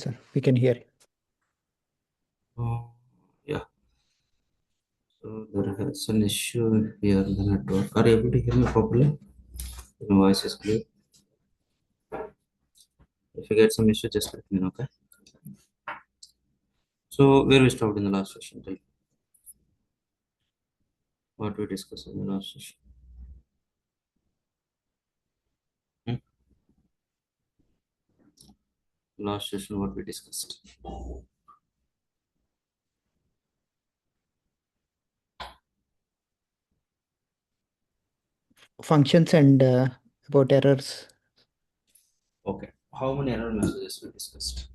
sir. We can hear you. Yeah. So there is an issue here in the network. Are you able to hear me properly? My voice is clear. If you get some issue, just let me know, okay? So where we stopped in the last session, right? What we discussed in the last session? Hmm? Last session, what we discussed? Functions and about errors. Okay. How many error messages we discussed?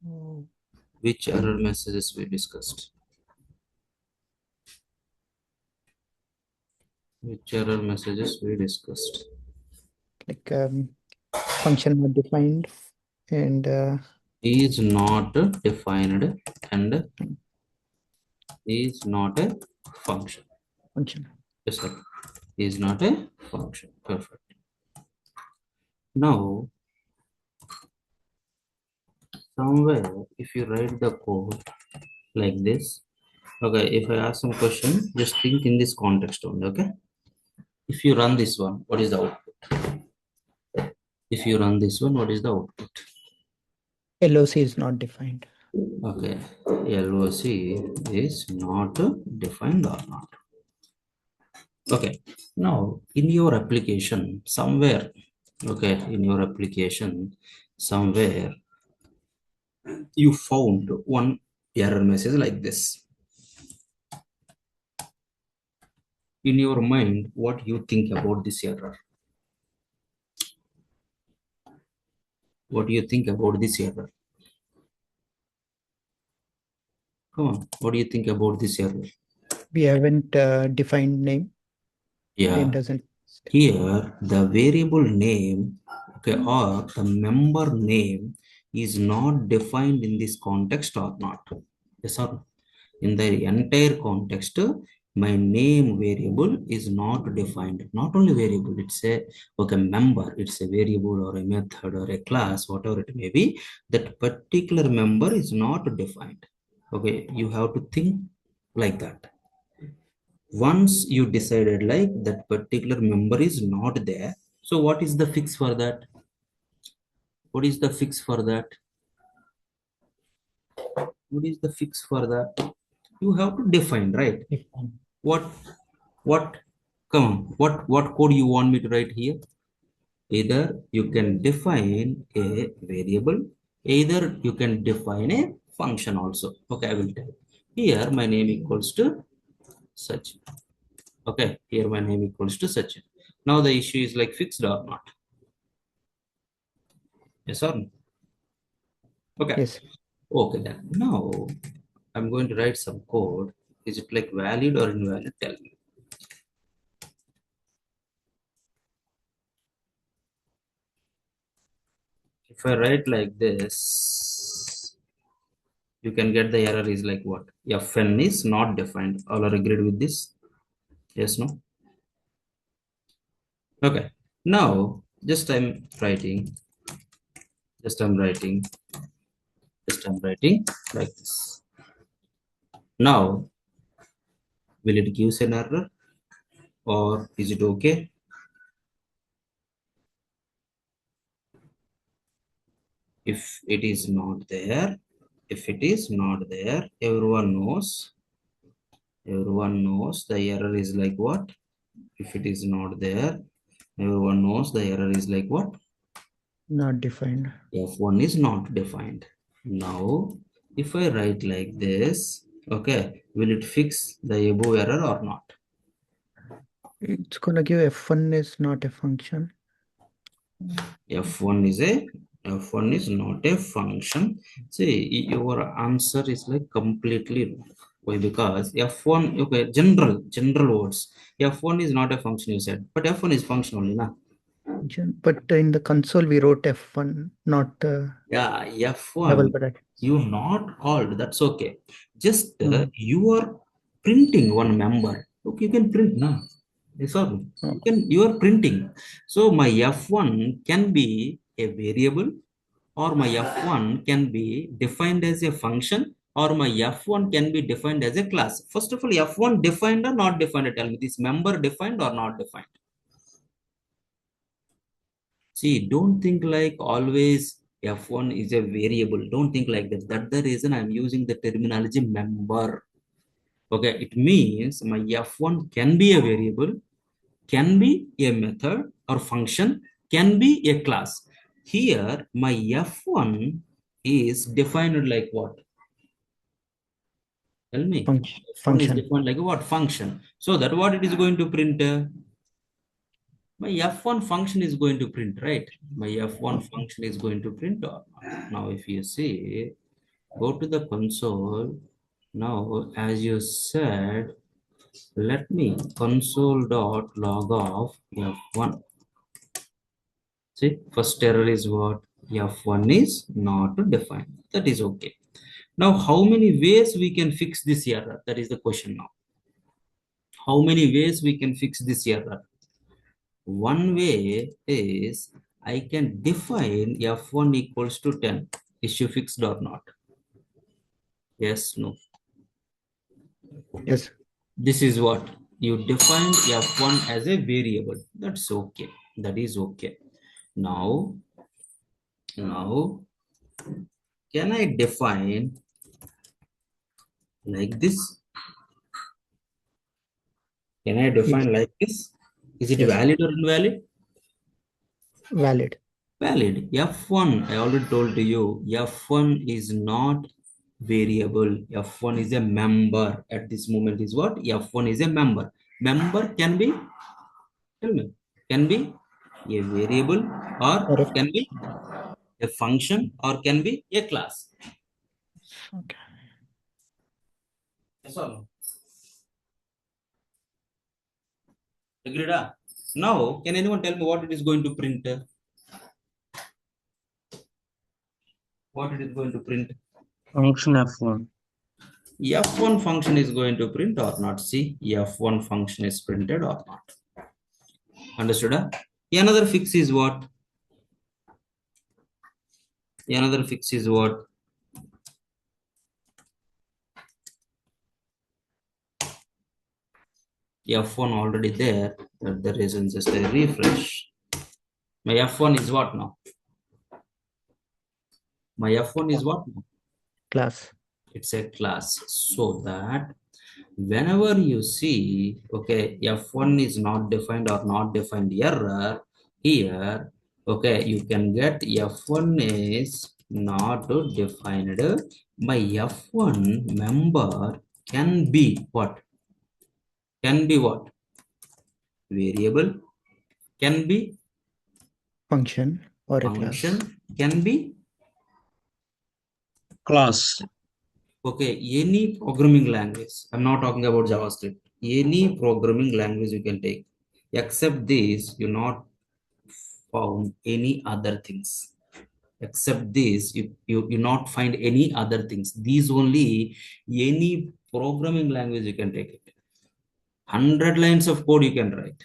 Oh. Which error messages we discussed? Which error messages we discussed? Like function not defined and Is not defined and is not a function. function. Yes, sir. Is not a function. Perfect. Now, somewhere, if you write the code like this, okay, if I ask some question, just think in this context only, okay? If you run this one, what is the output? If you run this one, what is the output? LOC is not defined. Okay, LOC is not defined or not. Okay, now in your application, somewhere, okay, in your application, somewhere you found one error message like this. In your mind, what you think about this error? What do you think about this error? Come on, what do you think about this error? We haven't defined name. Name Yeah, doesn't. here the variable name, okay, or the member name is not defined in this context or not. Yes or no? In the entire context, my name variable is not defined. Not only variable, it's a okay member, it's a variable or a method or a class, whatever it may be. That particular member is not defined. Okay, you have to think like that. Once you decided like that particular member is not there, so what is the fix for that? What is the fix for that? What is the fix for that? You have to define, right? Defined. What come on, what code you want me to write here? Either you can define a variable, either you can define a function also. Okay, I will tell. Here my name equals to such. Okay, here my name equals to such. Now the issue is like fixed or not? Yes or no? Okay. Yes. Okay, then now I'm going to write some code. Is it like valid or invalid? Tell me. If I write like this, you can get the error is like what? Fn is not defined. All are agreed with this? Yes, no? Okay. Now, just I'm writing, just I'm writing like this. Now, will it give an error or is it okay? If it is not there, if it is not there, everyone knows the error is like what? If it is not there, everyone knows the error is like what? Not defined. F1 is not defined. Now, if I write like this, okay, will it fix the above error or not? It's gonna give F1 is not a function. F1 is a F1 is not a function. See, your answer is like completely wrong. Why? Because F1, okay, general words. F1 is not a function, you said, but F1 is function only, na? But in the console we wrote F1, not Yeah, double F1, bracket. you not called, that's okay. Just No. you are printing one member. Okay, you can print now. Yes or no? No. You are printing. So my F1 can be a variable, or my f1 can be defined as a function, or my f1 can be defined as a class? First of all, f1 defined or not defined? Tell me, this member defined or not defined? See, don't think like always f1 is a variable. Don't think like that. That's the reason I'm using the terminology member. Okay, it means my f1 can be a variable, can be a method or function, can be a class. Here, my f1 is defined like what? Tell me. F1 is Function. defined like what? Function. So that what it is going to print? My f1 function is going to print, right? My f1 Okay. function is going to print or not. Now, if you see, go to the console. Now, as you said, let me console.log of f1. See, first error is what? F1 is not defined. That is okay. Now, how many ways we can fix this error? That is the question now. How many ways we can fix this error? One way is I can define f1 equals to 10. Issue fixed or not? Yes, no. Yes, This is what you define f1 as a variable. That's okay. That is okay. Now, can I define like this? Can I yes, define like this? Is it yes, valid or invalid? valid. Valid. F1, I already told to you, F1 is not variable. F1 is a member. At this moment is what? F1 is a member. Member can be, tell me, can be a variable, Or or a can be function. a function, or can be a class. Okay. Yes or no? Agreed? Now, can anyone tell me what it is going to print? What it is going to print? Function F1. F1 function is going to print or not? See, F1 function is printed or not. Understood? Another fix is what? Another fix is what? F1 already there. That's the reason just I refresh. My F1 is what now? My F1 is what now? Class. It's a class. So that whenever you see, okay, F1 is not defined or not defined error here, okay, you can get F1 is not defined. My F1 member can be what? Can be what? Variable, can be Function or a class. function, can be Class. okay, any programming language. I'm not talking about JavaScript. Any programming language you can take. Except this, you not found any other things. Except this, you not find any other things. These only any programming language you can take it. 100 lines of code you can write.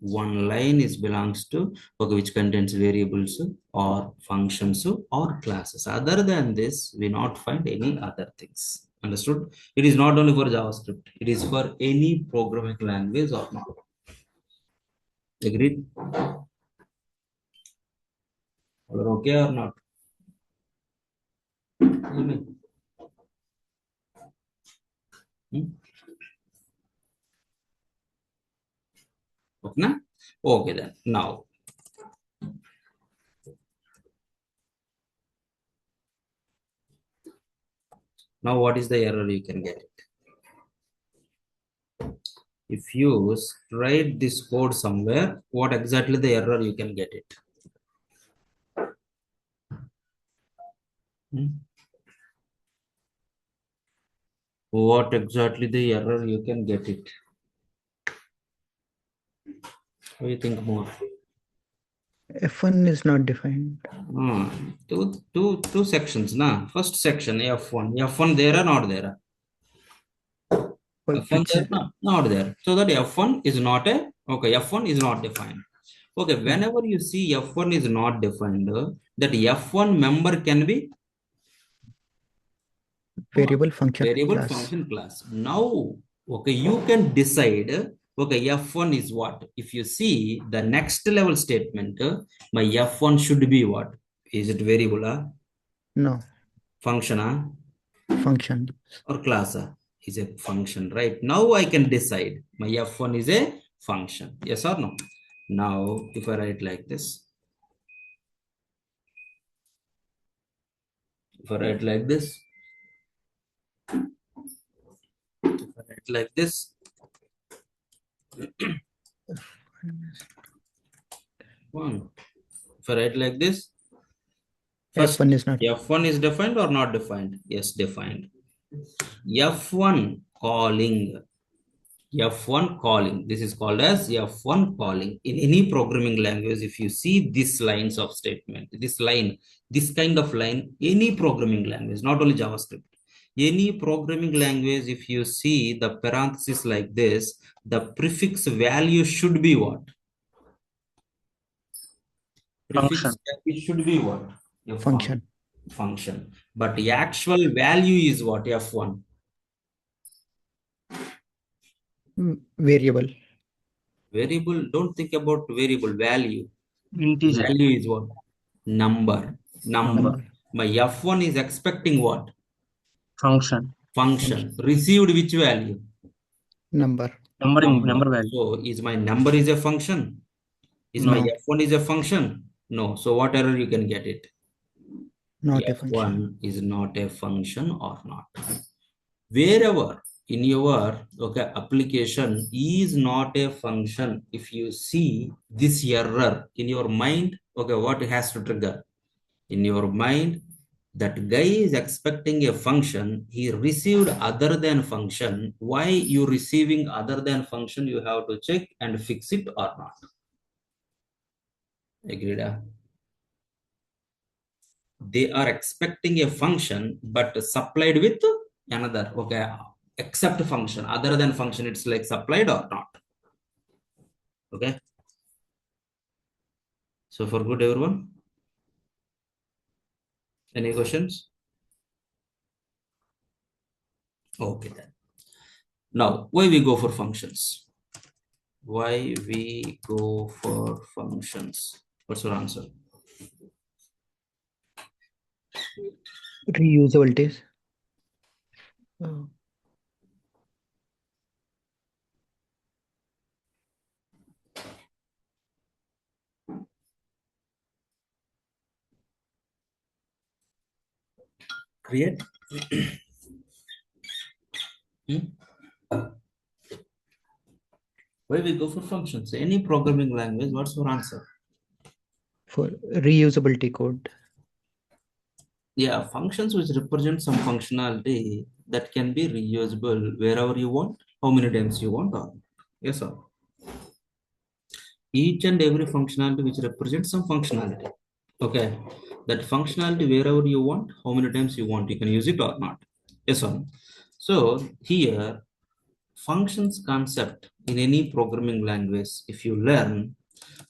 One line is belongs to okay, which contains variables or functions or classes. Other than this, we not find any other things. Understood? It is not only for JavaScript, it is for any programming language or not. Agreed? All are okay or not? Tell me. Hmm? Okay, na? Okay then. Now what is the error you can get it? If you write this code somewhere, what exactly the error you can get it? Hmm? What exactly the error you can get it? What do you think more? F1 is not defined. Two sections, na? First section, F1. F1 there or not there? F1 Which there, not there. So that F1 is not a, okay, F1 is not defined. Okay, whenever you see F1 is not defined, that F1 member can be Variable function variable class. function class. Now, okay, you can decide, okay, F1 is what? If you see the next level statement, my F1 should be what? Is it variable, No, function, function. or class? Is a function, right? Now I can decide my F1 is a function. Yes or no? Now, if I write like this, if I write like this, if I write like this, one. If I write like this, first, F1 is not. F1 is defined or not defined? Yes, defined. F1 calling. F1 calling. This is called as F1 calling. In any programming language, if you see these lines of statement, this line, this kind of line, any programming language, not only JavaScript, any programming language, if you see the parenthesis like this, the prefix value should be what? Prefix Function. value should be what? Function. Function. But the actual value is what? F1. Variable. Variable, don't think about variable value. Integer. Value is what? Number. Number. My F1 is expecting what? Function. Function. Received which value? Number. Numbering. Number. Number value. So is my number is a function? Is my No. F1 is a function? No. So what error you can get it? Not a function. F1 is not a function or not. Wherever in your application is not a function, if you see this error in your mind, what has to trigger? In your mind, that guy is expecting a function, he received other than function. Why you receiving other than function? You have to check and fix it or not. Agreed? They are expecting a function but supplied with another, except function, other than function, it's like supplied or not. Okay, so for good everyone, any questions? Okay, then now why we go for functions? Why we go for functions? What's your answer? Reusability. Create. Why we go for functions? Any programming language, what's your answer? For reusability code. Yeah, functions which represent some functionality that can be reusable wherever you want, how many times you want, or yes or no? Each and every functionality which represents some functionality. Okay, that functionality wherever you want, how many times you want, you can use it or not. Yes or no? So here, functions concept in any programming language, if you learn,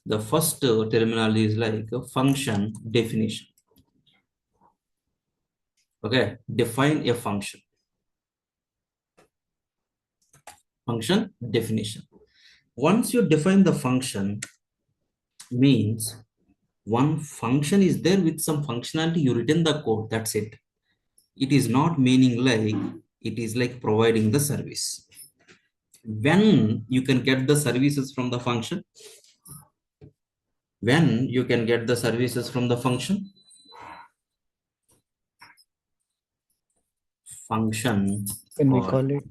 the first terminology is like a function definition. Okay, define a function. Function definition. Once you define the function, means one function is there with some functionality, you written the code, that's it. It is not meaning like it is like providing the service. When you can get the services from the function? When you can get the services from the function? Function. Can we Or call it?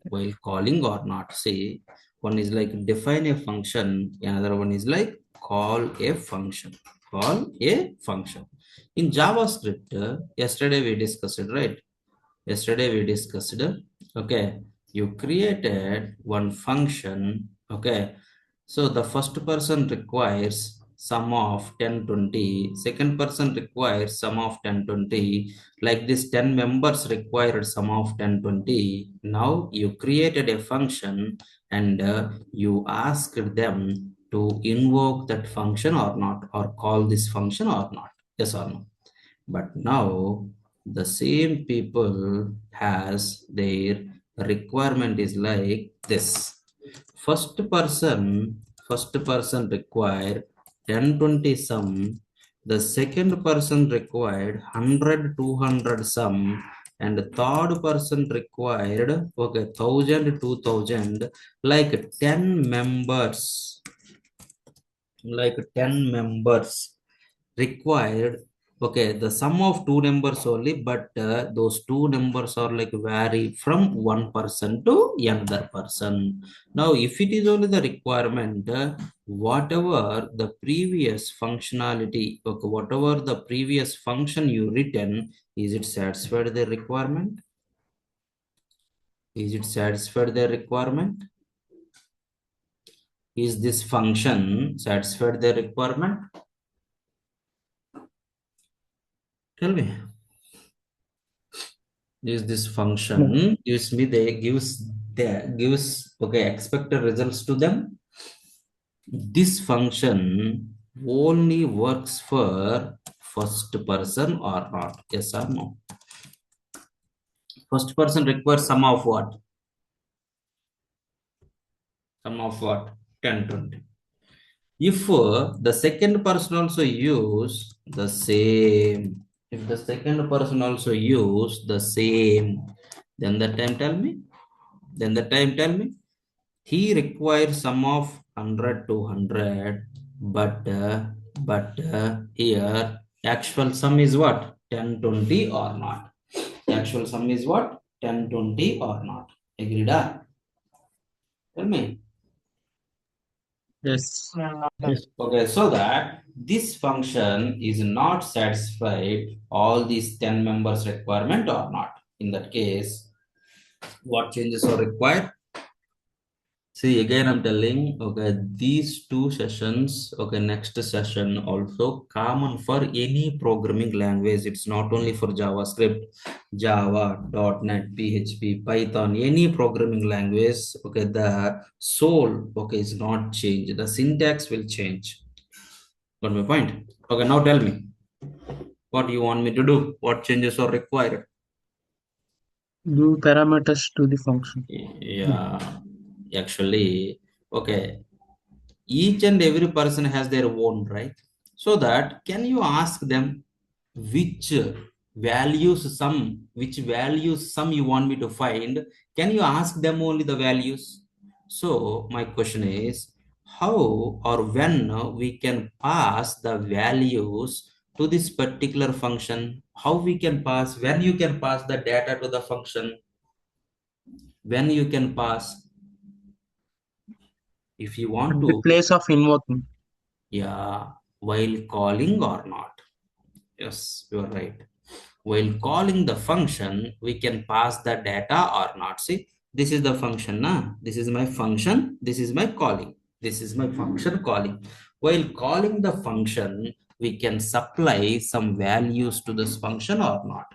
while calling or not. Say one is like define a function, another one is like call a function. Call a function. In JavaScript, yesterday we discussed it, right? Yesterday we discussed, okay, you created one function, okay. So the first person requires sum of 10, 20. Second person requires sum of 10, 20. Like this 10 members required sum of 10, 20. Now you created a function and you asked them to invoke that function or not, or call this function or not. Yes or no? But now the same people has their requirement is like this. First person, first person required 10, 20 sum. The second person required 100, 200 sum. And the third person required, okay, 1000, 2000, like 10 members, like 10 members required. Okay, the sum of two numbers only, but those two numbers are like vary from one person to another person. Now if it is only the requirement, whatever the previous functionality, okay, whatever the previous function you written, is it satisfied the requirement? Is it satisfied the requirement? Is this function satisfied the requirement? Tell me. Is this No. function gives okay expected results to them? This function only works for first person or not? Yes or no? First person requires sum of what? Sum of what? 10, 20. If the second person also use the same, if the second person also use the same, then the time tell me, then the time tell me, he requires sum of 100 to 100, but here actual sum is what? 10, 20 or not? Actual sum is what? 10, 20 or not? Agreed? Tell me. Yes. Yes. Okay, so that this function is not satisfied all these 10 members requirement or not. In that case, what changes are required? See, again, I'm telling, okay, these two sessions, okay, next session also common for any programming language. It's not only for JavaScript, Java, .NET, PHP, Python, any programming language, okay, the soul, okay, is not changed. The syntax will change. Got my point? Okay, now tell me, what do you want me to do? What changes are required? Give parameters to the function. Yeah, actually, okay, each and every person has their own, right? So that can you ask them which which values sum you want me to find? Can you ask them only the values? So my question is, how or when we can pass the values to this particular function? How we can pass, when you can pass the data to the function, when you can pass, if you want At the to, place of invoking. yeah, while calling or not? Yes, you are right. While calling the function, we can pass the data or not. See, this is the function. Nah? This is my function. This is my calling. This is my function calling. While calling the function, we can supply some values to this function or not.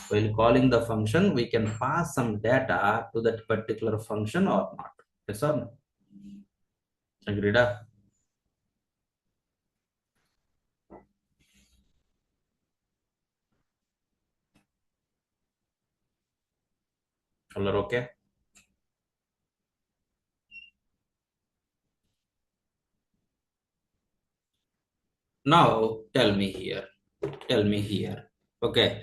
While calling the function, we can pass some data to that particular function or not. Yes or no? Agreed? All are okay? Now tell me here. Tell me here. Okay.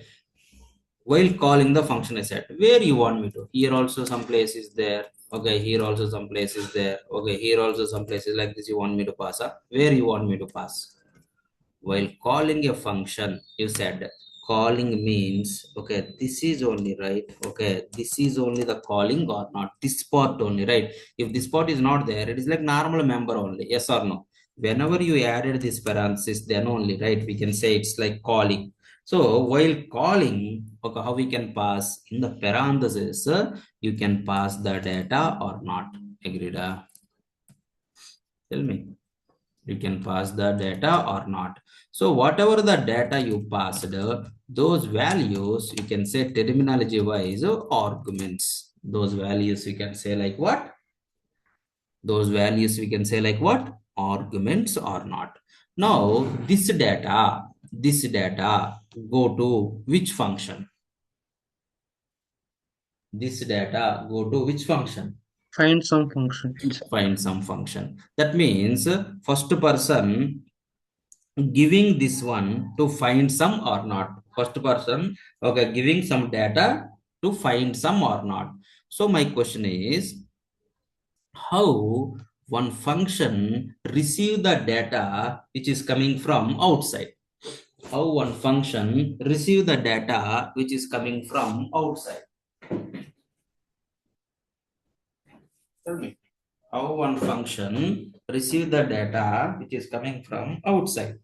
While calling the function, I said, where you want me to? Here also some place is there. Okay, here also some place is there. Okay, here also some places like this you want me to pass up. Where you want me to pass? While calling a function, you said calling means, okay, this is only, right? Okay, this is only the calling or not? This part only, right? If this part is not there, it is like normal member only. Yes or no? Whenever you added this parenthesis, then only, right? We can say it's like calling. So while calling, okay, how we can pass in the parenthesis, you can pass the data or not? Agreed? Tell me, you can pass the data or not? So whatever the data you passed, those values you can say terminology wise arguments. Those values you can say like what? Those values we can say like what? Arguments or not? Now this data, this data go to which function? This data go to which function? Find some function. Find some function. That means first person giving this one to find some or not. First person, okay, giving some data to find some or not. So my question is, how one function receive the data which is coming from outside? How one function receive the data which is coming from outside? Tell me. How one function receive the data which is coming from outside?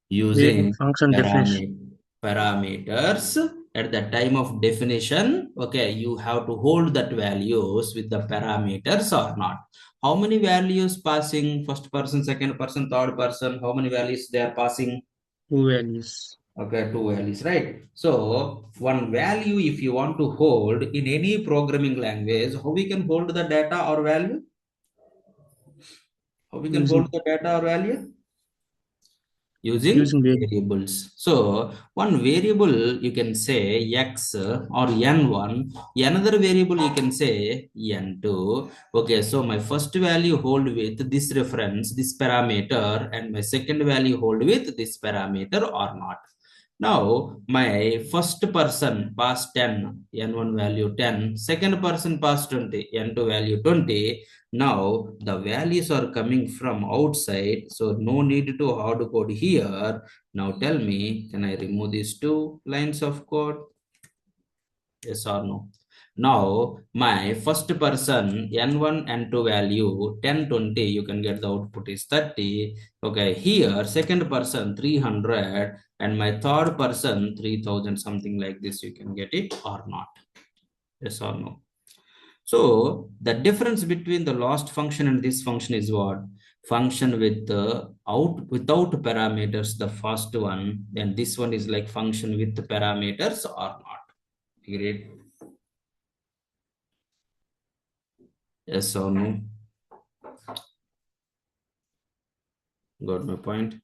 The Using function definition. parameters at the time of definition. Okay, you have to hold that values with the parameters or not. How many values passing? First person, second person, third person, how many values they are passing? Two values. Okay, two values, right? So one value, if you want to hold in any programming language, how we can hold the data or value? How we can hold Using the data or value? Using using variable. variables. So one variable you can say x or n1, another variable you can say n2. Okay, so my first value hold with this reference, this parameter, and my second value hold with this parameter or not. Now my first person passed 10, n1 value 10, second person passed 20, n2 value 20. Now the values are coming from outside, so no need to hard code here. Now tell me, can I remove these two lines of code? Yes or no? Now my first person n1 n2 value 10 20, you can get the output is 30. Okay, here second person 300 and my third person 3000, something like this, you can get it or not. Yes or no? So the difference between the last function and this function is what? Function with the without parameters, the first one, then this one is like function with the parameters or not. Agreed? Yes or no? Got my point?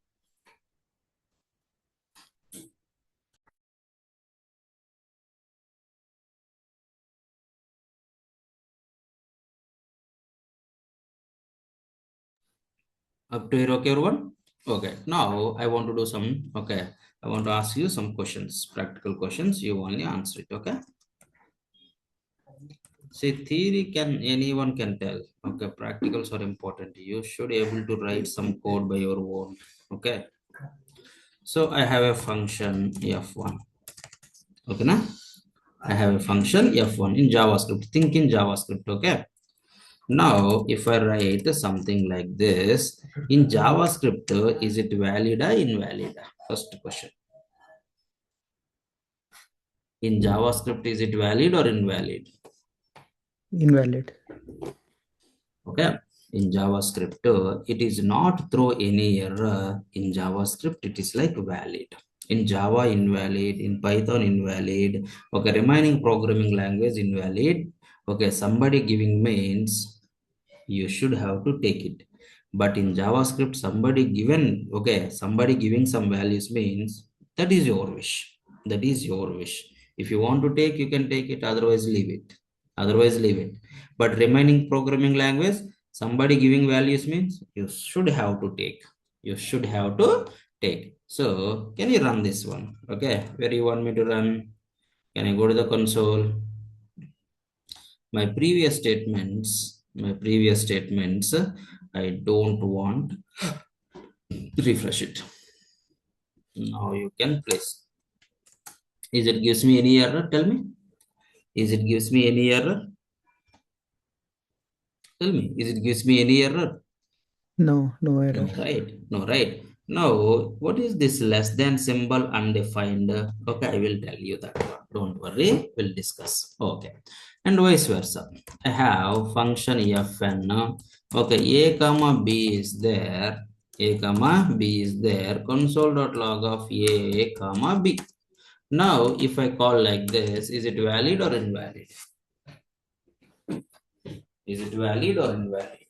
Up to here, okay, everyone? Okay, now I want to do some, okay, I want to ask you some questions, practical questions. You only answer it, okay? See, theory anyone can tell. Okay, practicals are important. You should be able to write some code by your own. Okay. So I have a function f1. Okay, now I have a function f1 in JavaScript. Think in JavaScript. Okay. Now, if I write something like this in JavaScript, is it valid or invalid? First question. In JavaScript, is it valid or invalid? Invalid. Okay, in JavaScript, it is not throw any error. In JavaScript, it is like valid. In Java, invalid. In Python, invalid. Okay, remaining programming language, invalid. Okay, somebody giving means you should have to take it. But in JavaScript, somebody given, okay, somebody giving some values means that is your wish. That is your wish. If you want to take, you can take it. Otherwise, leave it. Otherwise, leave it. But remaining programming language, somebody giving values means you should have to take. You should have to take. So, can you run this one? Okay, where you want me to run? Can I go to the console? My previous statements, I don't want. Refresh it. Now you can place. Is it gives me any error? Tell me. Is it gives me any error? Tell me. Is it gives me any error? No, no No, error. right. No, right. Now, what is this less than symbol undefined? Okay, I will tell you that one. Don't worry, we'll discuss. Okay. And vice versa. I have function fn. Okay, a comma b is there. A comma b is there. Console.log of a comma b. Now, if I call like this, is it valid or invalid? Is it valid or invalid?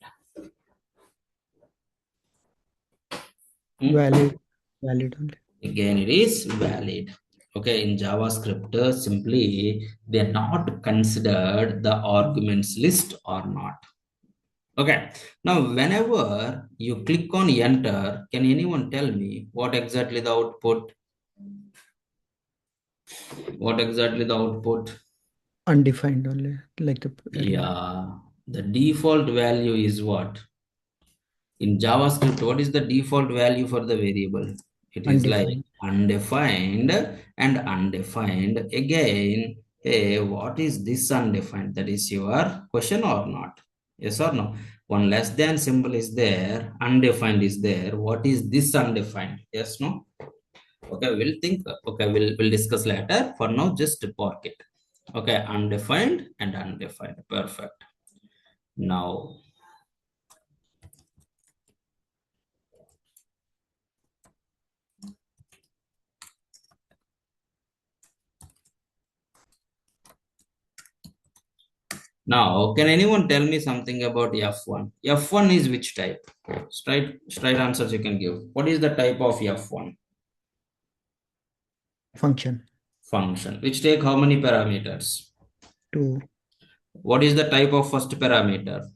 Hmm? Valid. Valid only. Again, it is valid. Okay, in JavaScript, simply they're not considered the arguments list or not. Okay, now whenever you click on enter, can anyone tell me what exactly the output? What exactly the output? Undefined only, like the earlier. Yeah, the default value is what? In JavaScript, what is the default value for the variable? It is like Undefined. undefined and undefined. Again, hey, what is this undefined? That is your question or not? Yes or no? One less than symbol is there, undefined is there. What is this undefined? Yes, no? Okay, we'll think. Okay, we'll discuss later. For now, just park it. Okay, undefined and undefined. Perfect. Now, can anyone tell me something about F1? F1 is which type? Straight answers you can give. What is the type of F1? Function. Function. Which take how many parameters? 2. What is the type of first parameter?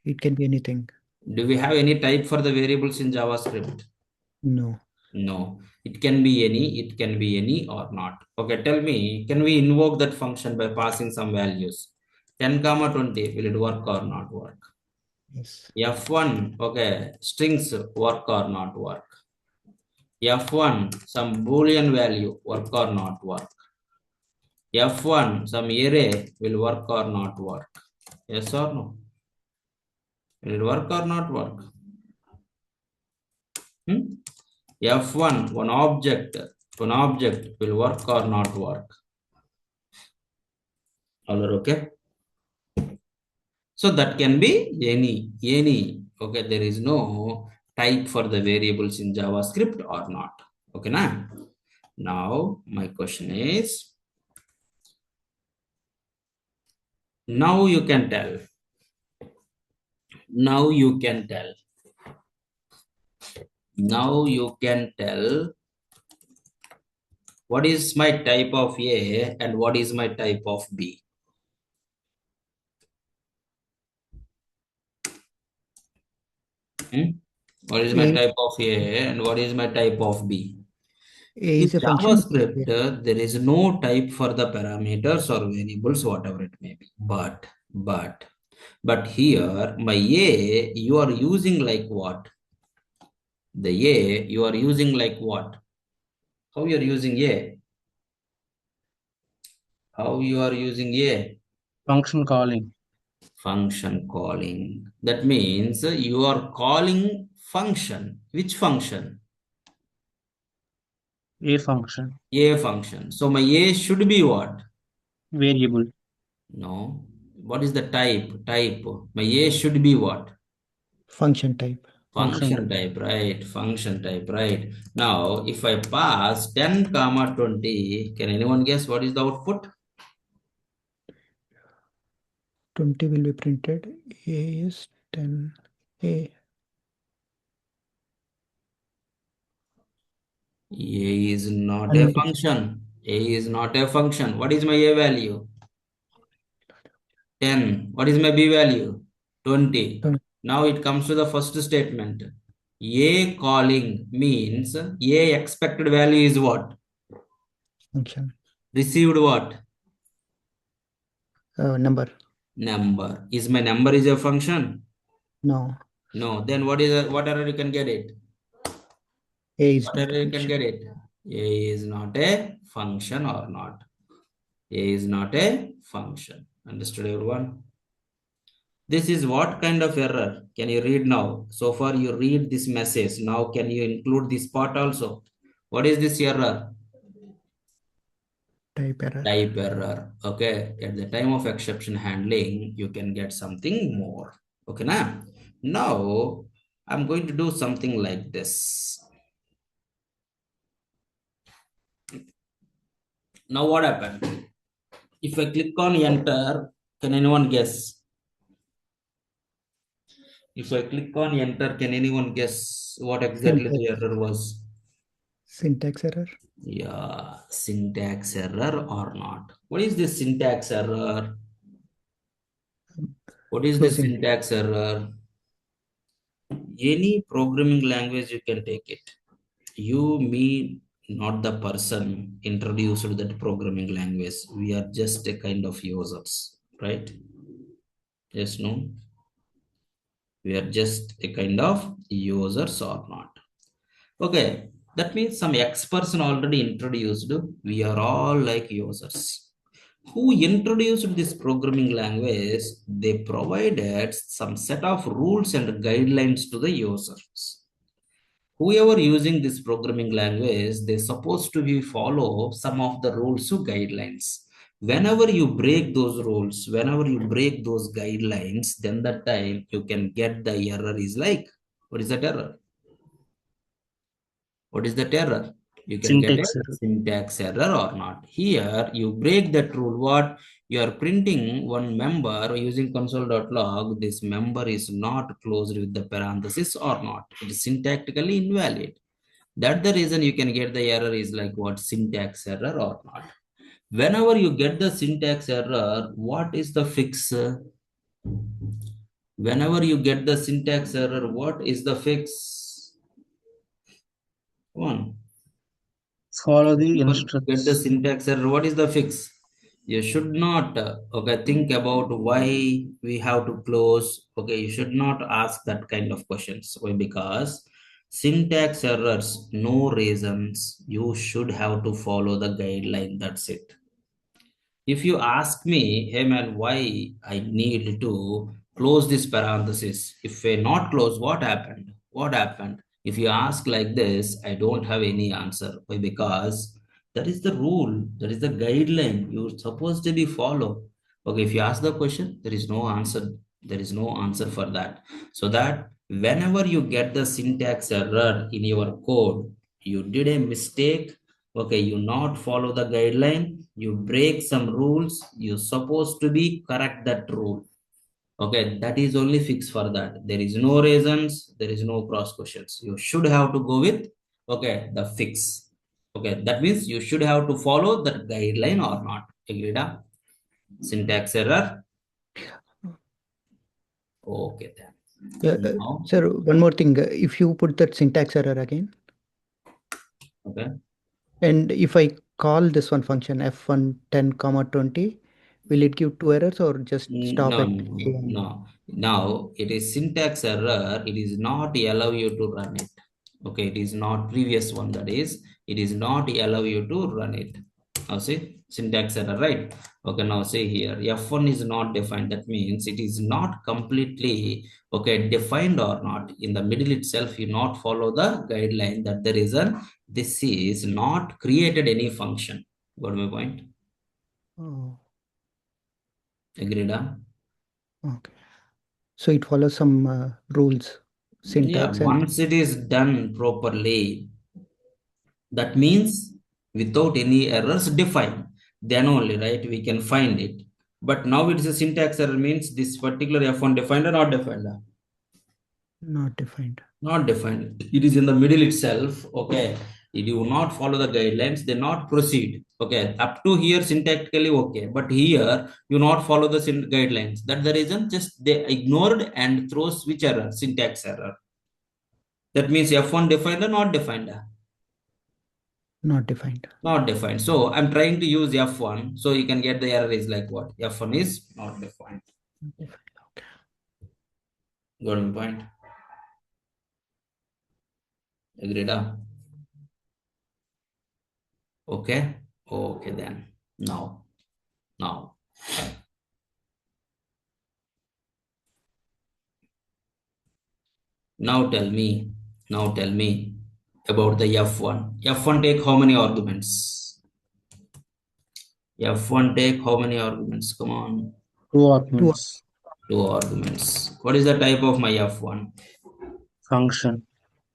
It can be anything. Do we have any type for the variables in JavaScript? No. No. It can be any or not. Okay, tell me, can we invoke that function by passing some values? 10 comma 20, will it work or not work? Yes. F1, okay, strings work or not work? F1, some boolean value work or not work? F1, some array will work or not work? Yes or no? Will it work or not work? F1, one object will work or not work? All are okay? So that can be any. Okay, there is no type for the variables in JavaScript or not. Okay, now my question is, now you can tell. Now you can tell. Now you can tell what is my type of A and what is my type of B. What is my A, type of A and what is my type of B? A In is a function. B is a JavaScript, variable. there is no type for the parameters or variables, whatever it may be. But here, my A, you are using like what? The A, you are using like what? How you are using A? How you are using A? Function calling. Function calling. That means you are calling function. Which function? A function. A function. So my A should be what? Variable. No. What is the type? Type. My A should be what? Function type. Function Function type. type, right? Function type, right? Now, if I pass 10 comma 20, can anyone guess what is the output? 20 will be printed. A is 10. A. A is not a Undefined. function. A is not a function. What is my A value? 10. What is my B value? 20. Now it comes to the first statement. A calling means A expected value is what? Function. Received what? Number. Number. Is my number is a function? No. No. Then what error you can get it? A is What not a error you can function. get it? A is not a function or not? A is not a function. Understood, everyone? This is what kind of error? Can you read now? So far you read this message. Now can you include this part also? What is this error? Type error. Type error. Okay. At the time of exception handling, you can get something more. Okay, now I'm going to do something like this. Now what happened? If I click on enter, can anyone guess? If I click on enter, can anyone guess what exactly Syntax, the error was? syntax error. Yeah, syntax error or not. What is this syntax error? What is So this syntax error? Any programming language you can take it. You, me, not the person introduced that programming language. We are just a kind of users, right? Yes, no? We are just a kind of users or not. Okay, that means some X person already introduced. We are all like users. Who introduced this programming language? They provided some set of rules and guidelines to the users. Whoever using this programming language, they supposed to be follow some of the rules or guidelines. Whenever you break those rules, whenever you break those guidelines, then that time you can get the error is like, what is that error? What is that error? You can get a Syntax error. syntax error or not. Here, you break that rule. What? You are printing one member using console.log. This member is not closed with the parenthesis or not. It is syntactically invalid. That's the reason you can get the error is like what? Syntax error or not. Whenever you get the syntax error, what is the fix? Whenever you get the syntax error, what is the fix? Come on. Follow the Get the instructions. syntax error. What is the fix? You should not okay think about why we have to close. Okay, you should not ask that kind of questions. Why? Because syntax errors, no reasons. You should have to follow the guideline. That's it. If you ask me, hey man, why I need to close this parenthesis? If I not close, what happened? What happened? If you ask like this, I don't have any answer. Why? Because that is the rule, that is the guideline you're supposed to be follow. Okay, if you ask the question, there is no answer. There is no answer for that. So that whenever you get the syntax error in your code, you did a mistake. Okay, you not follow the guideline, you break some rules, you supposed to be correct that rule. Okay, that is only fix for that. There is no reasons, there is no cross questions. You should have to go with okay the fix. Okay, that means you should have to follow that guideline or not. Agreed? Syntax error. Okay then. Now, Sir, one more thing. If you put that syntax error again, okay. and if I call this one function f1 10 comma 20, will it give two errors or just stop No, at no, A no, and B? no. Now it is syntax error. It is not allow you to run it. Okay, it is not previous one. That is, it is not allow you to run it. Now see syntax error, right? Okay, now see here. F1 is not defined. That means it is not completely okay defined or not. In the middle itself, you not follow the guideline. That the reason this is not created any function. Got my point? Oh, Agreed? okay. So it follows some rules, Yeah, syntax and once it is done properly, that means without any errors defined, then only, right, we can find it. But now it is a syntax error means this particular F1 defined or not defined? not defined. Not defined. It is in the middle itself. Okay. If you not follow the guidelines, they not proceed. Okay. Up to here syntactically okay. But here you not follow the guidelines. That's the reason just they ignored and throws which error? Syntax error. That means F1 defined or not defined? Not defined. Not defined. So I'm trying to use F1. So you can get the error is like what? F1 is not defined. Not defined. Okay. Got my point? Agreed? Okay. Okay then. Now. Now. Now tell me. Now tell me about the F1. F1 take how many arguments? F1 take how many arguments? Come on. Two Two, arguments. Two arguments. What is the type of my F1? Function.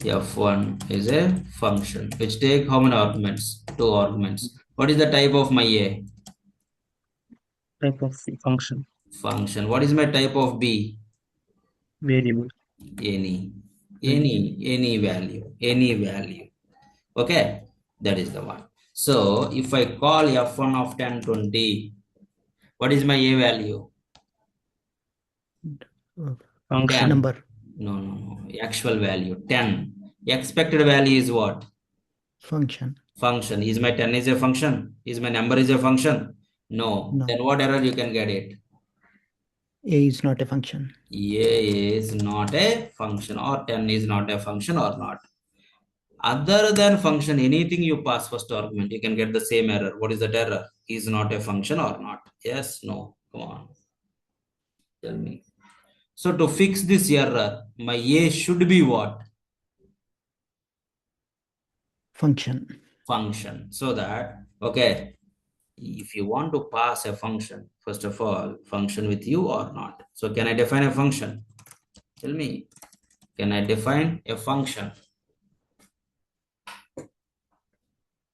F1 is a function which take how many arguments? Two arguments. What is the type of my A? Type of function. Function. What is my type of B? Variable. any value. Okay, that is the one. So if I call f1 of 10 20, what is my a value? Function. 10. Number. No, actual value 10. Expected value is what? Function. Function. Is my 10 is a function? Is my number is a function? No. No. Then what error you can get it? A is not a function. A is not a function, or 10 is not a function or not. Other than function, anything you pass first argument, you can get the same error. What is that error? Is not a function or not? Yes, no. Come on. Tell me. So to fix this error, my A should be what? Function. Function. So that, okay, if you want to pass a function, first of all, function with you or not. So can I define a function? Tell me. Can I define a function?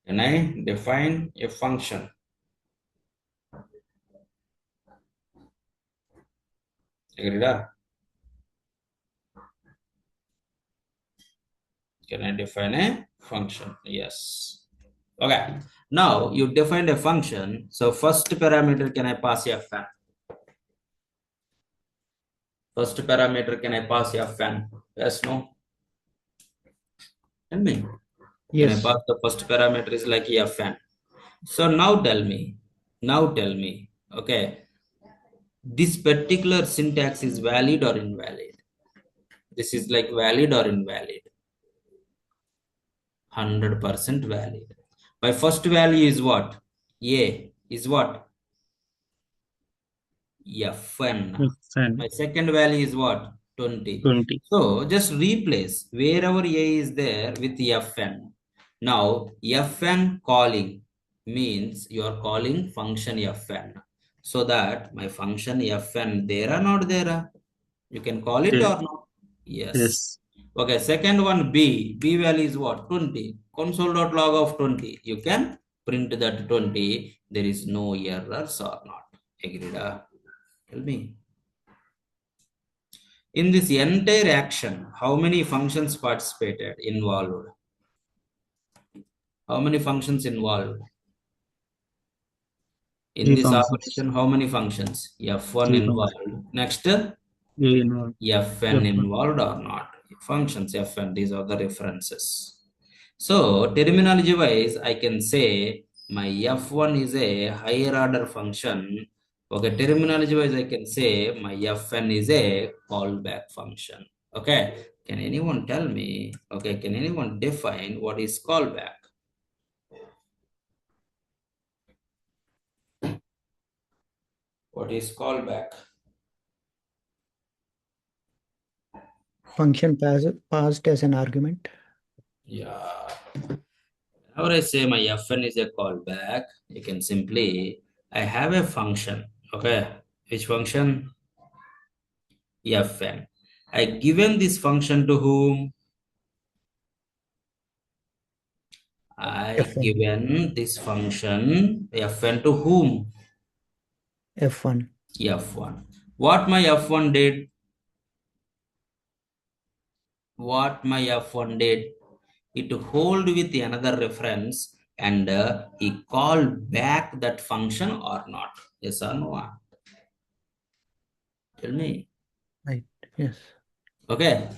Can I define a function? Agreed? Can I define a function? Yes. Okay. Now you defined a function. So first parameter, can I pass fn? First parameter, can I pass fn? Yes, no? Tell me. Can I Yes. pass the first parameter is like fn? So now tell me. Okay, this particular syntax is valid or invalid? This is like valid or invalid? 100% valid. My first value is what? A is what? Fn. Fn. My second value is what? 20. 20. So just replace wherever A is there with fn. Now fn calling means you are calling function fn. So that my function fn there or not there? You can call it Yes. or not? Yes. Yes. Okay, second one B. B value is what? 20. Console.log of 20. You can print that 20. There is no errors or not. Agreed? Tell me. In this entire action, how many functions participated, involved? How many functions involved? In 3 this functions. operation, how many functions? F1 3 functions. involved. Next, A involved. Fn F1. involved or not? Functions Fn, these are the references. So terminology wise, I can say my F1 is a higher order function. Okay, terminology wise, I can say my Fn is a callback function. Okay, can anyone tell me? Okay, can anyone define what is callback? What is callback? Function passed as an argument. Yeah. Whenever I say my Fn is a callback, you can simply, I have a function. Okay, which function? Fn. I given this function to whom? I F1. given this function Fn to whom? F1. F1. What my F1 did? What my F1 did? It hold with another reference and he called back that function or not? Yes or no? Tell me. Right. Yes. Okay.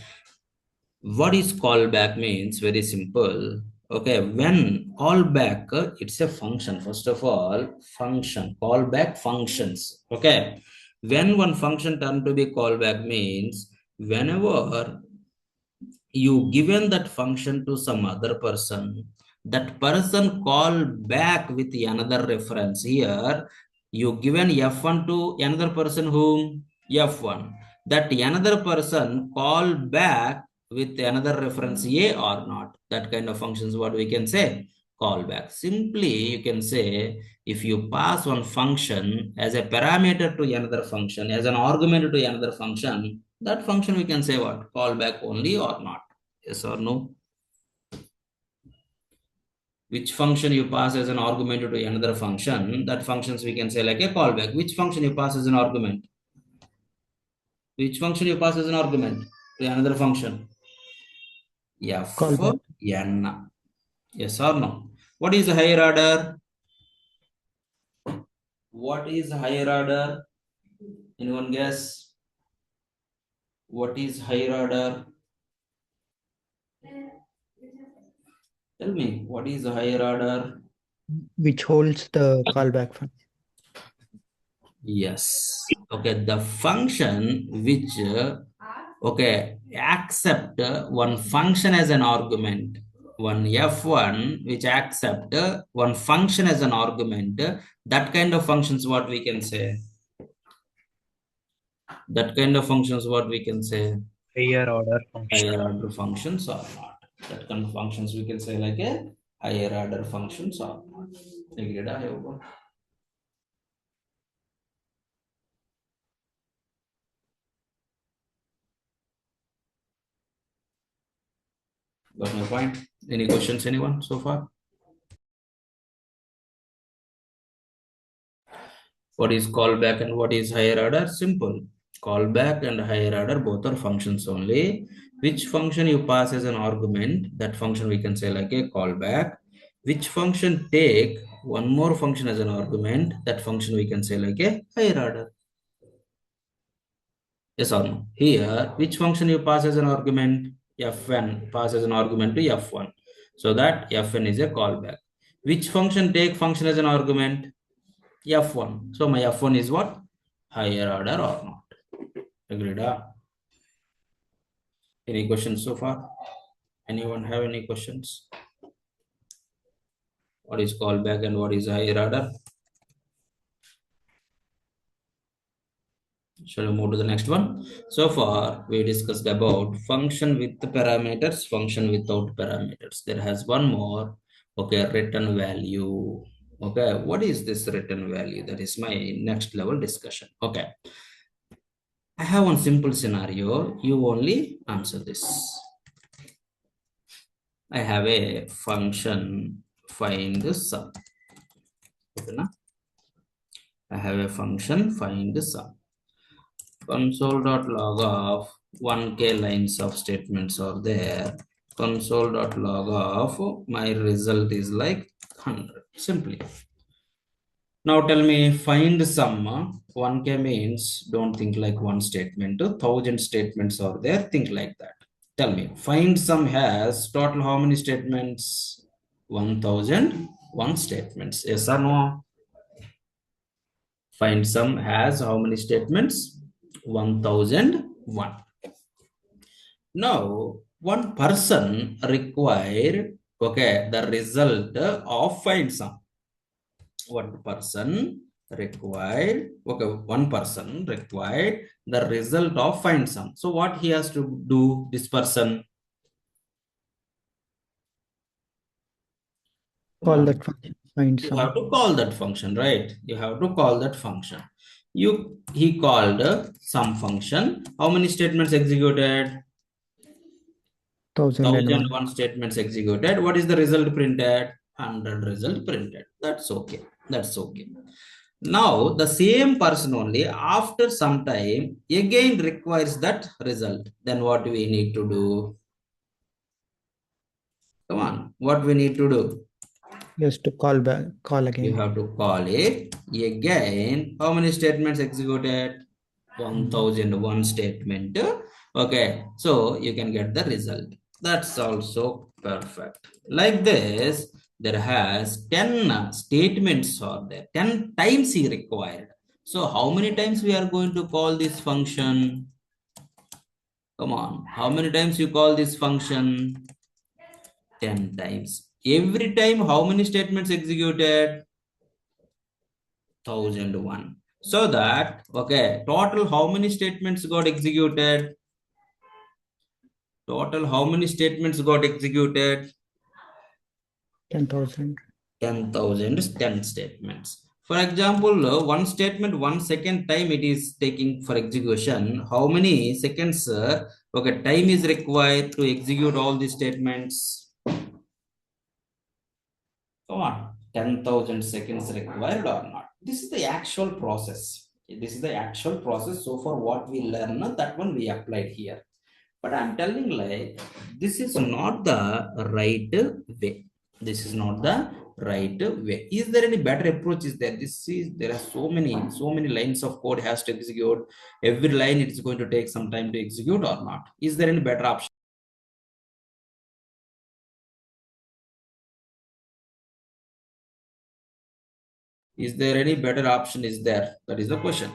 What is callback means? Very simple. Okay, when callback, it's a function. First of all, function, callback functions. Okay, when one function turn to be callback means whenever you given that function to some other person, that person call back with another reference. Here you given f1 to another person whom? F1. That another person call back with another reference a or not. That kind of functions, what we can say? Callback. Simply you can say, if you pass one function as a parameter to another function, as an argument to another function, that function we can say what? Callback only or not. Yes or no? Which function you pass as an argument to another function, that functions we can say like a callback. Which function you pass as an argument? Which function you pass as an argument? Another function. Callback. Fn. Yes or no? What is higher order? What is higher order? Anyone guess? What is higher order? Tell me, what is higher order? Which holds the callback function. Yes. Okay, the function which okay accept one function as an argument, one f1 which accept one function as an argument, that kind of functions what we can say. That kind of functions what we can say. Higher order function. Higher order functions or not. That kind of functions we can say like a higher order functions or not. Agreed, I hope. Got my point? Any questions, anyone so far? What is callback and what is higher order? Simple. Callback and higher order both are functions only. Which function you pass as an argument, that function we can say like a callback. Which function take one more function as an argument, that function we can say like a higher order. Yes or no? Here, which function you pass as an argument? Fn passes an argument to f1. So that fn is a callback. Which function take function as an argument? F1. So my F1 is what? Higher order or not? Agreed? Any questions so far? Anyone have any questions? What is callback and what is higher order? Shall we move to the next one? So far, we discussed about function with parameters, function without parameters. There has one more. Okay, return value. Okay, what is this return value? That is my next level discussion. Okay. I have one simple scenario. You only answer this. I have a function find the sum. Okay, na? I have a function find the sum. Console.log of 1k lines of statements are there. Console.log of my result is like 100. Simply. Now tell me find sum. 1k means don't think like one statement. 1000 statements are there. Think like that. Tell me find sum has total how many statements? 1001 statements. Yes or no? Find sum has how many statements? 1001. Now, one person required, okay, the result of find sum. One person required, okay, one person required the result of find sum. So what he has to do, this person? Call that function. Find You sum. have to call that function, right? You have to call that function. He called some function. How many statements executed? 1001. 1001 statements executed. What is the result printed? 100 result printed. That's okay. That's okay. Now the same person only after some time again requires that result. Then what we need to do? Come on, what we need to do? Just to call back, call You again. have to call it again. How many statements executed? 1001 statement. Okay, so you can get the result. That's also perfect. Like this, there has 10 statements are there. 10 times he required. So how many times we are going to call this function? Come on, how many times you call this function? 10 times. Every time, how many statements executed? 1001. So that, okay, total how many statements got executed? Total how many statements got executed? 10,000. 10,000, 10 statements. For example, one statement, 1 second time it is taking for execution. How many seconds, okay, time is required to execute all these statements? Come on, 10,000 seconds required or not? This is the actual process. This is the actual process. So for what we learn, that one we applied here. But I'm telling like this is not the right way. This is not the right way. Is there any better approach? Is there? There are so many lines of code has to execute. Every line it is going to take some time to execute or not. Is there any better option? Is there any better option? Is there? That is the question.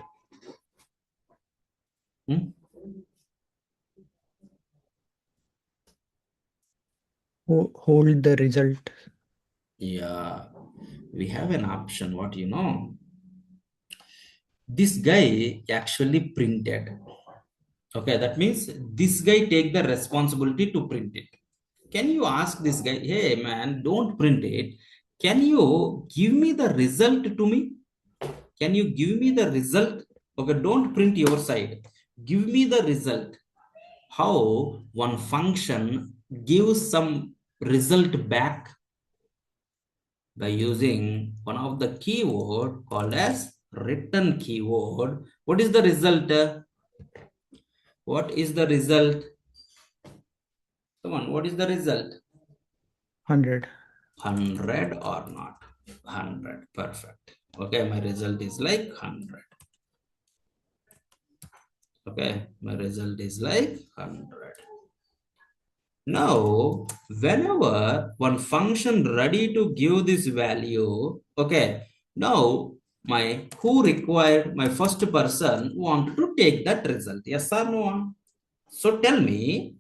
Hold the result. Yeah, we have an option. What you know? This guy actually printed. Okay, that means this guy take the responsibility to print it. Can you ask this guy, hey man, don't print it. Can you give me the result to me? Can you give me the result? Okay, don't print your side. Give me the result. How one function gives some result back by using one of the keyword called as return keyword. What is the result? What is the result? Come on, what is the result? 100. 100 or not? 100. Perfect. Okay, my result is like 100. Okay, my result is like 100. Now, whenever one function ready to give this value, okay, now my who required my first person want to take that result. Yes or no? So tell me,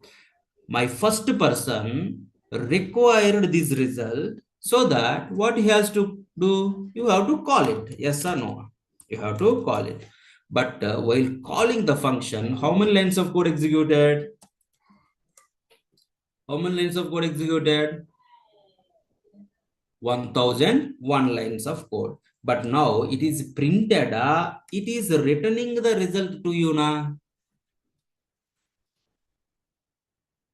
my first person required this result, so that what he has to do, you have to call it. Yes or no? You have to call it. But while calling the function, how many lines of code executed? How many lines of code executed? 1001 lines of code. But now it is printed, it is returning the result to you now.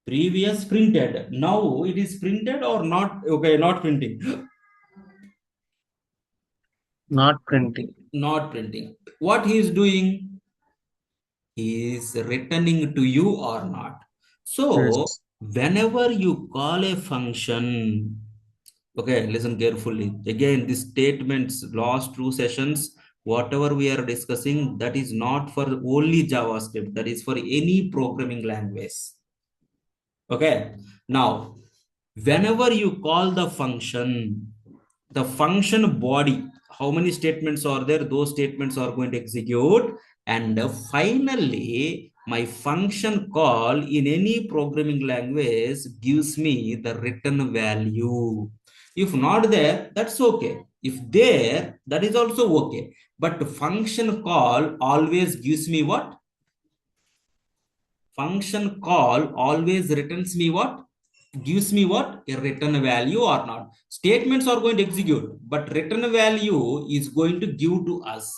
Previous printed. Now it is printed or not? Okay, not printing. Not printing. Not printing. What he is doing? He is returning to you or not. So Yes. whenever you call a function, okay, listen carefully. Again, these statements, last two sessions, whatever we are discussing, that is not for only JavaScript. That is for any programming language. Okay. Now, whenever you call the function body, how many statements are there? Those statements are going to execute. And finally, my function call in any programming language gives me the return value. If not there, that's okay. If there, that is also okay. But function call always gives me what? Function call always returns me what? Gives me what? A return value or not. Statements are going to execute, but return value is going to give to us.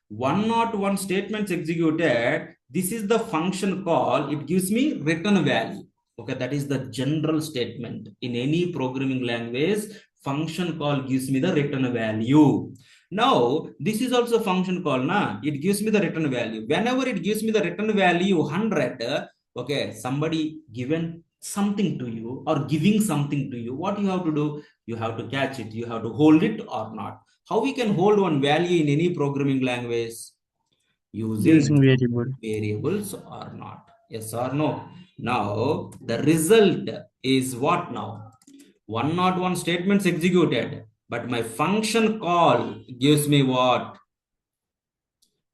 101 statements executed. This is the function call. It gives me return value. Okay, that is the general statement. In any programming language, function call gives me the return value. Now, this is also function call, na? It gives me the return value. Whenever it gives me the return value 100, okay, somebody given something to you or giving something to you, what you have to do? You have to catch it. You have to hold it or not. How we can hold one value in any programming language? Using Using variable. variables or not? Yes or no? Now, the result is what now? 101 statements executed, but my function call gives me what?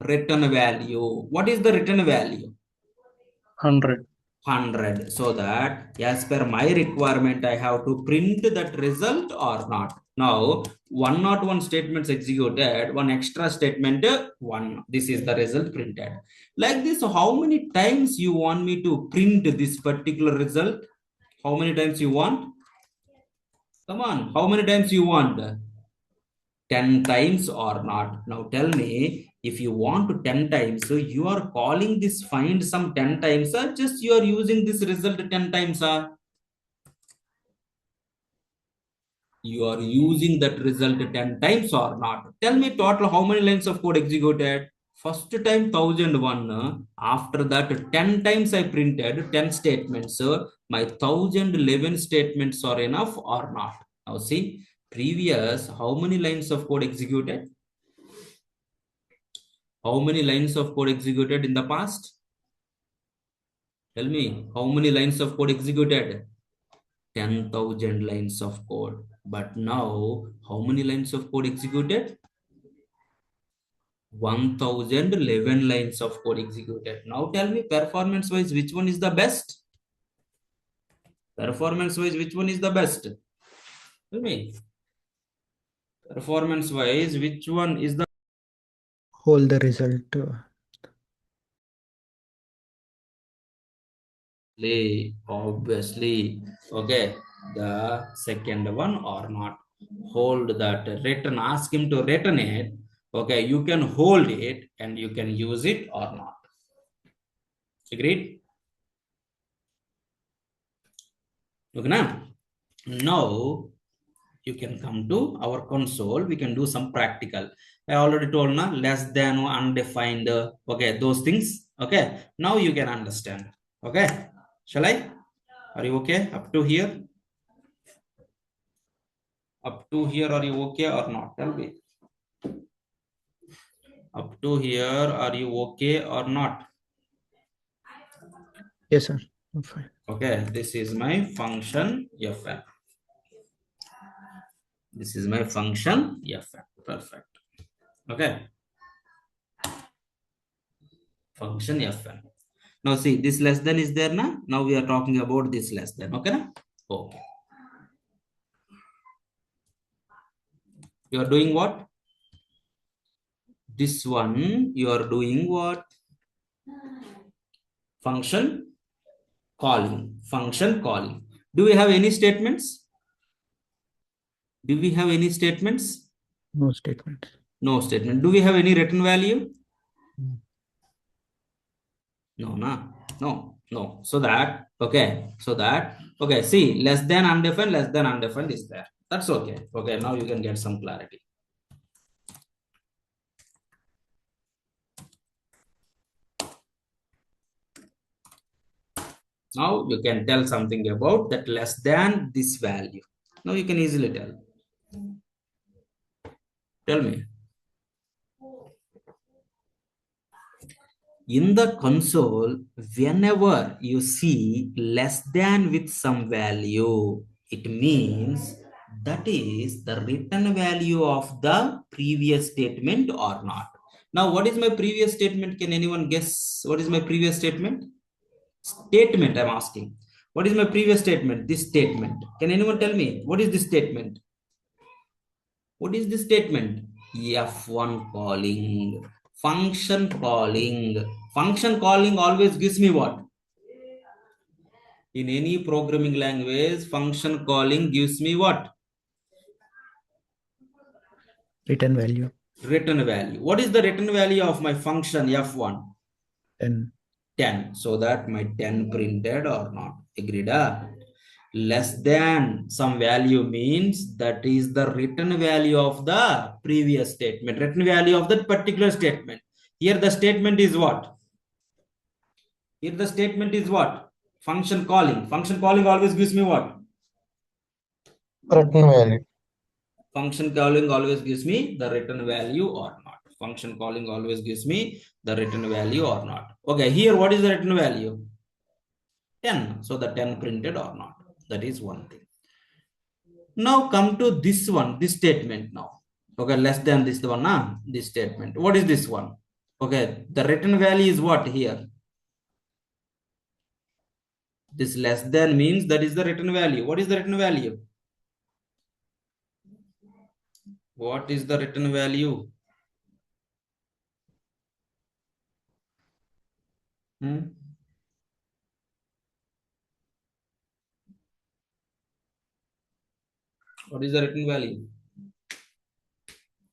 Return value. What is the return value? 100. 100. So that as per my requirement, I have to print that result or not. Now, 101 statements executed, one extra statement, one. This is the result printed. Like this, how many times you want me to print this particular result? How many times you want? Come on, how many times you want? 10 times or not? Now tell me, if you want to 10 times, so you are calling this find some 10 times, or just you are using this result 10 times, or you are using that result 10 times or not? Tell me total how many lines of code executed? First time 1001, after that 10 times I printed 10 statements. My 1011 statements are enough or not? Now see, previous, how many lines of code executed? How many lines of code executed in the past? Tell me, how many lines of code executed? 10,000 lines of code. But now, how many lines of code executed? 1011 lines of code executed. Now tell me, performance wise, which one is the best? Performance wise, which one is the best? Tell me. Performance wise, which one is the Hold the result. obviously, okay, the second one or not? Hold that return, ask him to return it. Okay, you can hold it and you can use it or not. Agreed? Okay, now you can come to our console. We can do some practical. I already told na, less than, undefined, okay, those things. Okay, now you can understand. Okay, shall I? Are you okay up to here? Up to here, are you okay or not? Tell me. Up to here, are you okay or not? Yes, sir. I'm fine. Okay, this is my function fn. This is my function fn. Perfect. Okay, function fn. Now see, this less than is there now. Now we are talking about this less than. Okay, na? Okay. You are doing what? This one, you are doing what? Function calling. Function calling. Do we have any statements? Do we have any statements? No statement. No statement. Do we have any return value? No, no. So that, okay. See, less than undefined is there. That's okay. Okay, now you can get some clarity. Now you can tell something about that less than this value. Now you can easily tell. Tell me. In the console, whenever you see less than with some value, it means that is the written value of the previous statement or not. Now, what is my previous statement? Can anyone guess what is my previous statement? Statement, I'm asking. What is my previous statement? This statement. Can anyone tell me what is this statement? What is this statement? F1 calling. Function calling. Function calling always gives me what? In any programming language, function calling gives me what? Return value. Return value. What is the return value of my function F1? 10. 10. So that my 10 printed or not. Agreed? Less than some value means that is the written value of the previous statement. Written value of that particular statement. Here the statement is what? Here the statement is what? Function calling. Function calling always gives me what? Return value. Function calling always gives me the written value or not. Function calling always gives me the written value or not. Okay, here what is the written value? 10. So the 10 printed or not. That is one thing. Now come to this one, this statement now. Okay, less than this one, this statement. What is this one? Okay, the written value is what here? This less than means that is the written value. What is the written value? What is the written value? What is the written value?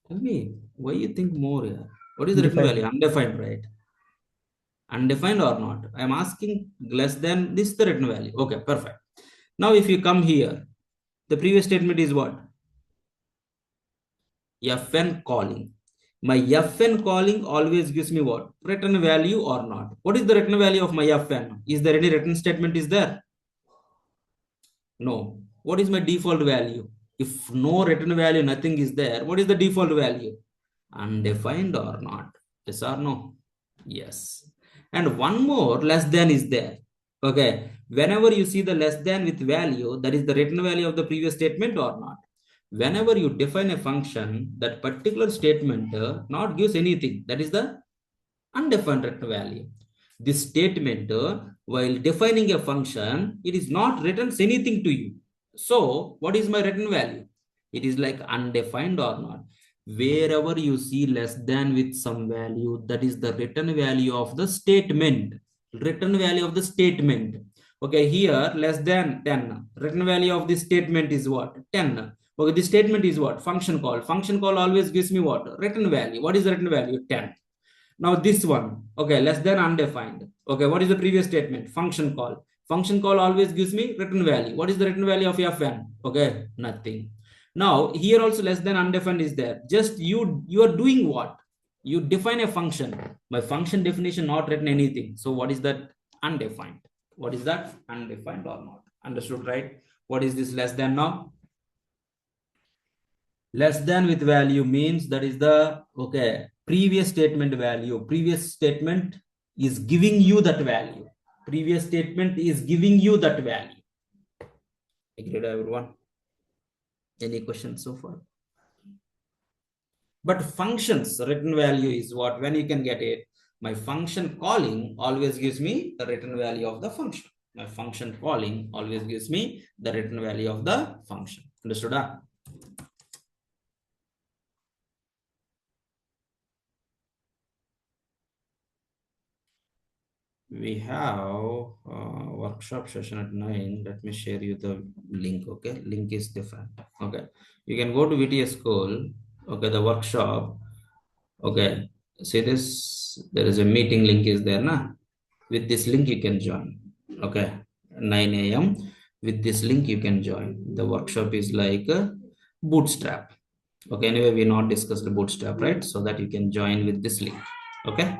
Tell me, why you think more here? What is the written value? Undefined, right? Undefined or not? I'm asking less than this the written value. Okay, perfect. Now if you come here, the previous statement is what? Fn calling. My fn calling always gives me what? Return value or not. What is the return value of my fn? Is there any return statement is there? No. What is my default value? If no return value, nothing is there, what is the default value? Undefined or not? Yes or no? Yes. And one more, less than is there. Okay. Whenever you see the less than with value, that is the return value of the previous statement or not. Whenever you define a function, that particular statement not gives anything. That is the undefined return value. This statement, while defining a function, it is not returns anything to you. So, what is my return value? It is like undefined or not. Wherever you see less than with some value, that is the return value of the statement. Return value of the statement. Okay, here less than 10. Return value of this statement is what? 10. Okay, this statement is what? Function call. Function call always gives me what? Return value. What is the return value? 10. Now this one, okay, less than undefined. Okay, what is the previous statement? Function call. Function call always gives me return value. What is the return value of fn? Okay, nothing. Now here also less than undefined is there. Just you are doing what? You define a function. My function definition not written anything. So what is that? Undefined. What is that? Undefined or not? Understood, right? What is this less than now? Less than with value means that is the, okay, previous statement value. Previous statement is giving you that value. Previous statement is giving you that value. Agreed, everyone? Any questions so far? But functions return value is what? When you can get it, my function calling always gives me the return value of the function. My function calling always gives me the return value of the function. Understood? We have a workshop session at 9. Let me share you the link. Okay, link is different. Okay, you can go to VTS School. Okay, the workshop. Okay, see this, there is a meeting link is there na. With this link you can join. Okay, 9 a.m. with this link you can join. The workshop is like bootstrap. Okay, anyway we not discussed the bootstrap, right? So that you can join with this link. Okay,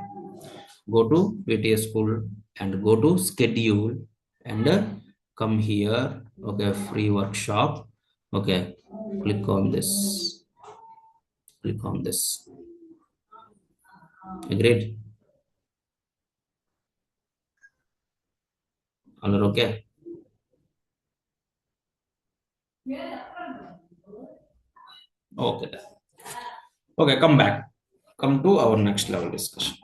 go to VTS School and go to schedule and come here. Okay, free workshop. Okay, click on this. Click on this. Agreed? All are okay? Okay. Okay, come back. Come to our next level discussion.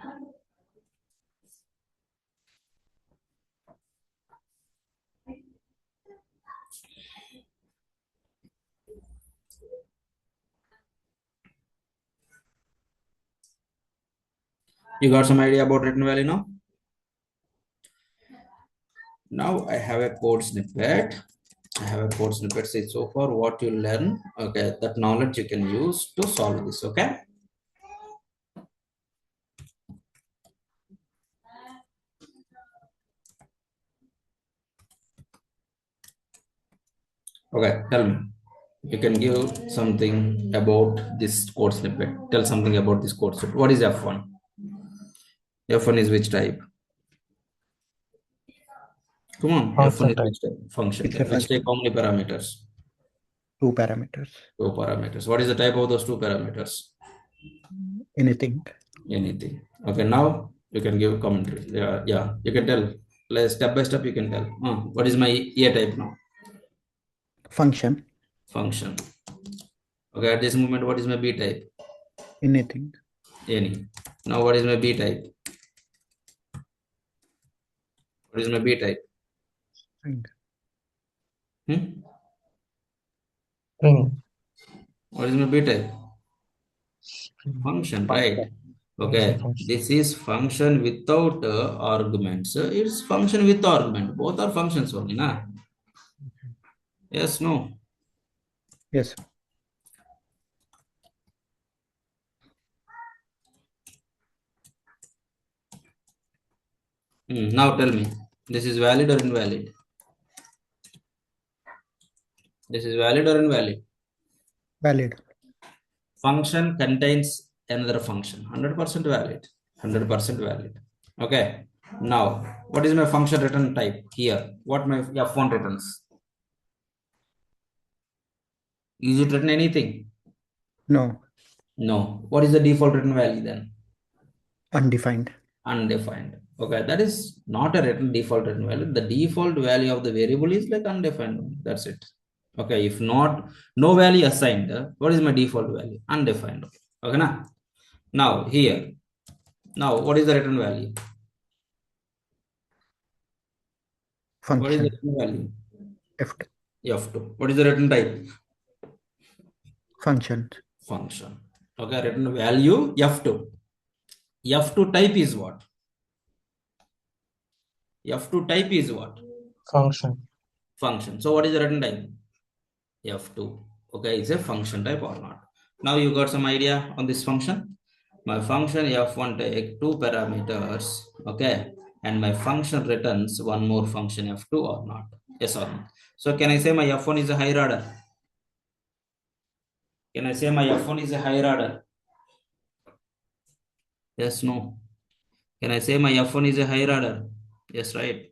You got some idea about return value now? Now I have a code snippet. I have a code snippet. See, so far what you learn, okay, that knowledge you can use to solve this, okay? Okay, tell me. You can give something about this code snippet. Tell something about this code snippet. What is F1? F1 is which type? Come on, F1 Function is type. which type? Function It's a type. Which type? function. How many parameters? 2 parameters. 2 parameters. What is the type of those 2 parameters? Anything. Anything. Okay, now you can give commentary. Yeah, you can tell. Like step by step, you can tell. What is my A type now? Function. Function. Okay, at this moment, what is my B type? Anything. Any. Now, what is my B type? What is my B type? String. Hmm? String. What is my B type? String. Function, right? Function. Okay, Function. this is function without arguments. It's function with argument. Both are functions only, na? Yes, no. Yes. Now tell me, this is valid or invalid? This is valid or invalid? Valid. Function contains another function. 100% valid. 100% valid. Okay. Now, what is my function return type here? What my F1 returns? Is it written anything? No. No. What is the default return value then? Undefined. Undefined. Okay, that is not a written default written value. The default value of the variable is like undefined. That's it. Okay, if not, no value assigned, what is my default value? Undefined. Okay, now here, now what is the return value? What is the Function. return value? F2. F2. What is the return type? Function. Function. Okay, return value F2. F2 type is what? F2 type is what? Function. Function. So what is the return type? F2. Okay, it's a function type or not. Now you got some idea on this function. My function F1 take 2 parameters. Okay, and my function returns one more function F2 or not. Yes or no. So can I say my F1 is a higher order? Can I say my F1 is a higher order? Yes, no. Can I say my F1 is a higher order? Yes, right.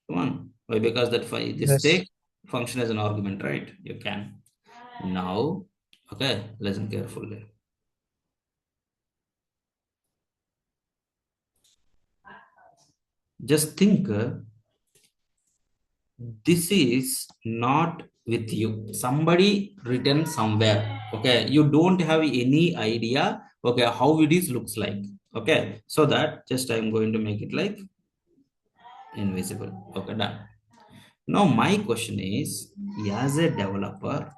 Come on. Why? Because that this Yes. take function as an argument, right? You can. Now, okay, listen carefully. Just think, this is not with you. Somebody written somewhere. Okay, you don't have any idea. Okay, how it is looks like. Okay, so that just I'm going to make it like invisible. Okay, done. Now my question is, as a developer,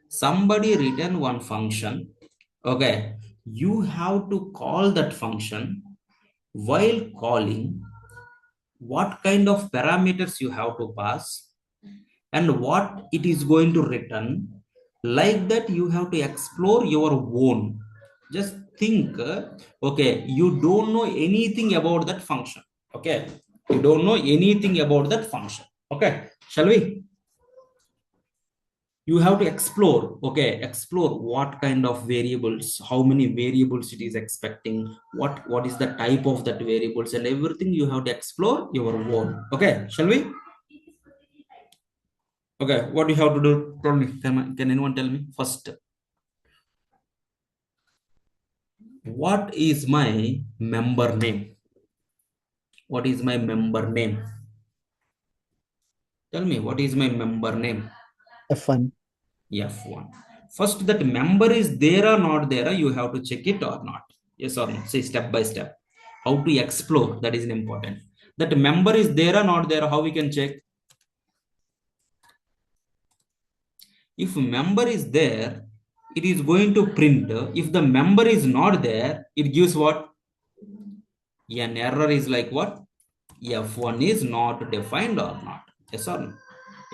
somebody written one function. Okay, you have to call that function. While calling, what kind of parameters you have to pass and what it is going to return. Like that, you have to explore your own. Just think, okay, you don't know anything about that function. Okay, you don't know anything about that function. Okay, shall we? You have to explore. Okay, explore what kind of variables, how many variables it is expecting, what is the type of that variables, and everything you have to explore your own. Okay, shall we? Okay, what do you have to do? Tell me. Can anyone tell me first? What is my member name? What is my member name? Tell me, what is my member name? F1. F1. First, that member is there or not there, you have to check it or not. Yes or no? Say step by step. How to explore, that is important. That member is there or not there, how we can check? If member is there, it is going to print. If the member is not there, it gives what? An error is like what? F1 is not defined or not. Yes or no?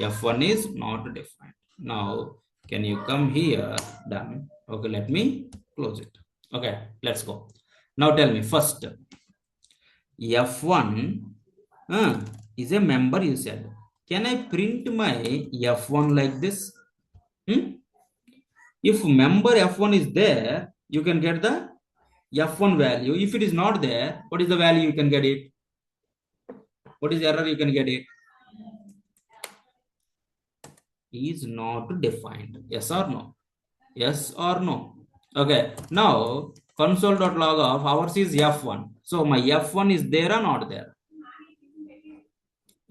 F1 is not defined. Now, can you come here? Done. Okay, let me close it. Okay, let's go. Now tell me first, F1 is a member, you said. Can I print my F1 like this? If member F1 is there, you can get the F1 value. If it is not there, what is the value you can get it? What is the error you can get it? Is not defined. Yes or no? Yes or no? Okay. Now console.log of ours is F1. So my F1 is there or not there?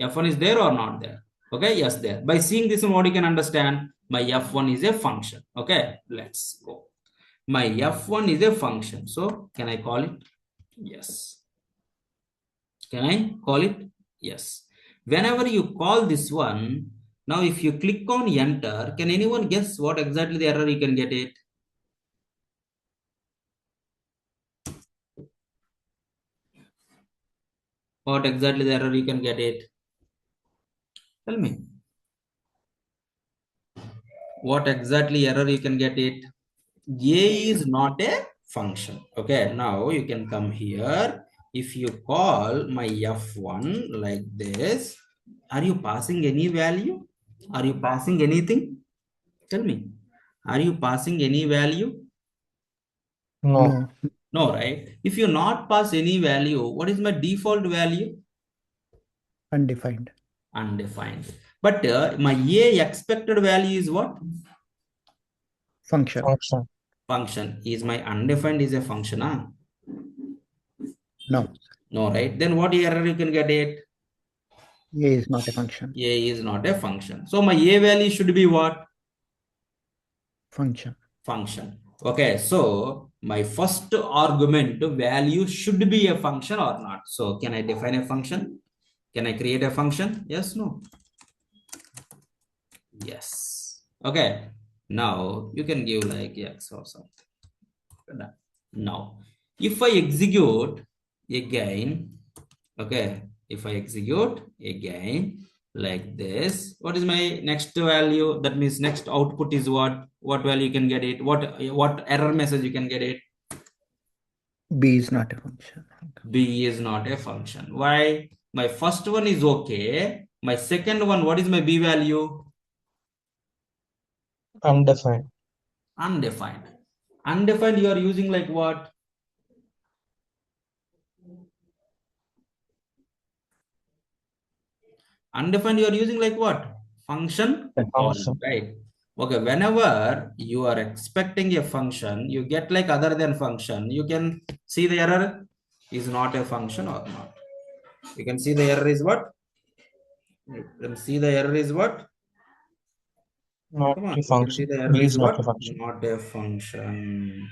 F1 is there or not there? Okay. Yes, there. By seeing this one, what you can understand? My F1 is a function. Okay. Let's go. My F1 is a function. So can I call it? Yes. Can I call it? Yes. Whenever you call this one, now if you click on enter, can anyone guess what exactly the error you can get it? What exactly the error you can get it? Tell me. What exactly error you can get it? A is not a function. Okay, now you can come here. If you call my F1 like this, are you passing any value? Are you passing anything? Tell me. Are you passing any value? No. No. No, right? If you not pass any value, what is my default value? Undefined. Undefined. But my A expected value is what? Function. Function. Function. Is my undefined is a function? Huh? No. No, right? Then what error you can get it? A is not a function. A is not a function. So my A value should be what? Function. Function. Okay, so my first argument value should be a function or not. So can I define a function? Can I create a function? Yes, no. Yes. Okay. Now you can give like X or something. Now, if I execute again, okay, if I execute again like this, what is my next value? That means next output is what? What value you can get it? What error message you can get it? B is not a function. B is not a function. Why? My first one is okay. My second one, what is my B value? Undefined. Undefined. Undefined, you are using like what? Undefined, you are using like what? Function calling, Function. right? Okay, whenever you are expecting a function, you get like other than function, you can see the error is not a function or not. You can see the error is what? You can see the error is what? Not Come on, a you can see function. the error B is is not what? a function. Not a function.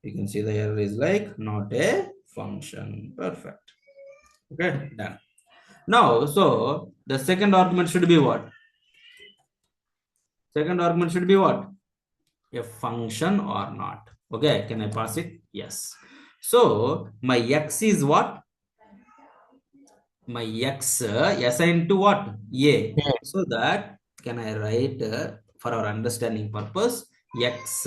You can see the error is like not a function. Perfect. Okay, done. Now, so the second argument should be what? Second argument should be what? A function or not. Okay, can I pass it? Yes. So my x is what? My x assigned to what? A. Yeah. So that can I write for our understanding purpose x.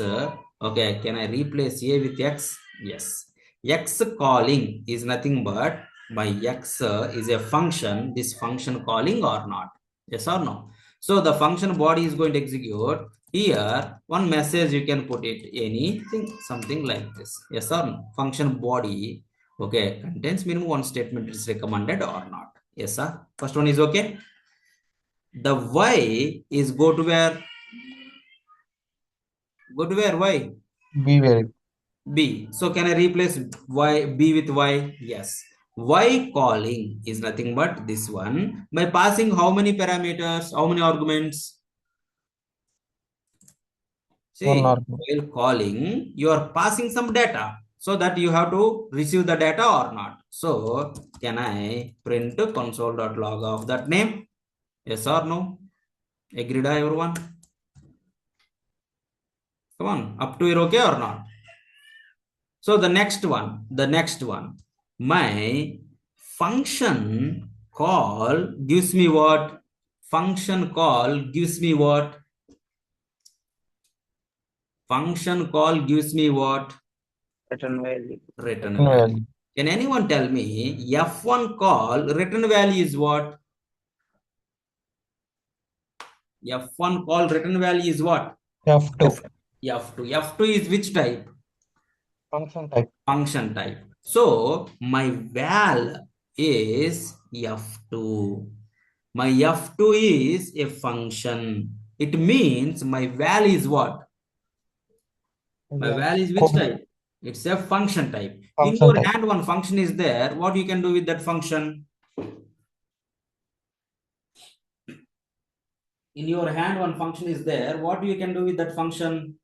Okay, can I replace A with x? Yes. X calling is nothing but my x is a function. This function calling or not? Yes or no? So the function body is going to execute here. One message you can put it anything, something like this. Yes or no? Function body, okay, contains minimum one statement is recommended or not. Yes, sir. First one is okay. The y is go to where? Go to where? Y? B very. B. So can I replace y B with y? Yes. Y calling is nothing but this one. By passing how many parameters? How many arguments? One See, argument. while calling, you are passing some data so that you have to receive the data or not. So can I print console.log of that name? Yes or no? Agreed, everyone? Come on, up to here, okay or not? So the next one, my function call gives me what? Function call gives me what? Function call gives me what? Return value. Return No value. value. Can anyone tell me F1 call return value is what? F1 call return value is what? F2. F2. F2 is which type? Function type. Function type. So my val is F2. My F2 is a function. It means my val is what? My Yeah. val is which Code. type? It's a function type. In Function your type. hand, one function is there. What you can do with that function? In your hand, one function is there. What you can do with that function?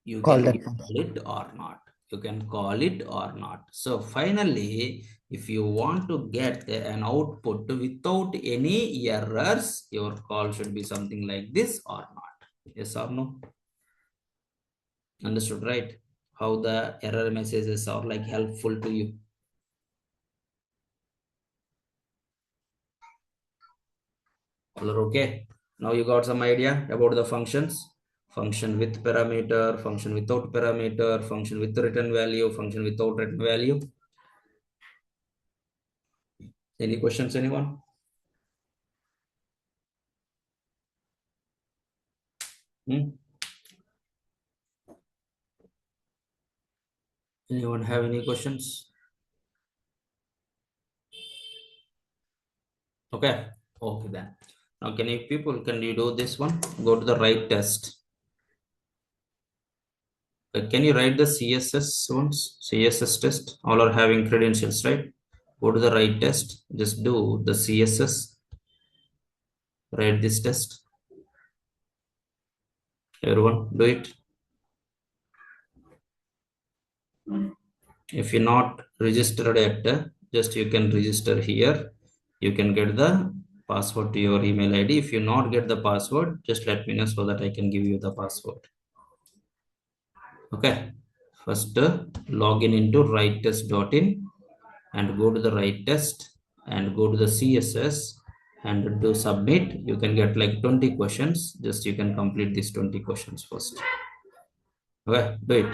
You Call can that call function. it or not. You can call it or not. So finally, if you want to get an output without any errors, your call should be something like this or not. Yes or no? Understood, right? How the error messages are like helpful to you. All are okay. Now you got some idea about the functions. Function with parameter, function without parameter, function with return value, function without return value. Any questions, anyone? Hmm? Anyone have any questions? Okay. Okay then. Now can you do this one? Go to the write test. Can you write the CSS ones? CSS test. All are having credentials, right? Go to the write test. Just do the CSS. Write this test. Everyone do it. If you're not registered yet, just you can register here. You can get the password to your email ID. If you not get the password, just let me know so that I can give you the password. Okay. First, log in into writetest.in and go to the write test and go to the CSS and do submit. You can get like 20 questions. Just you can complete these 20 questions first. Okay, do it.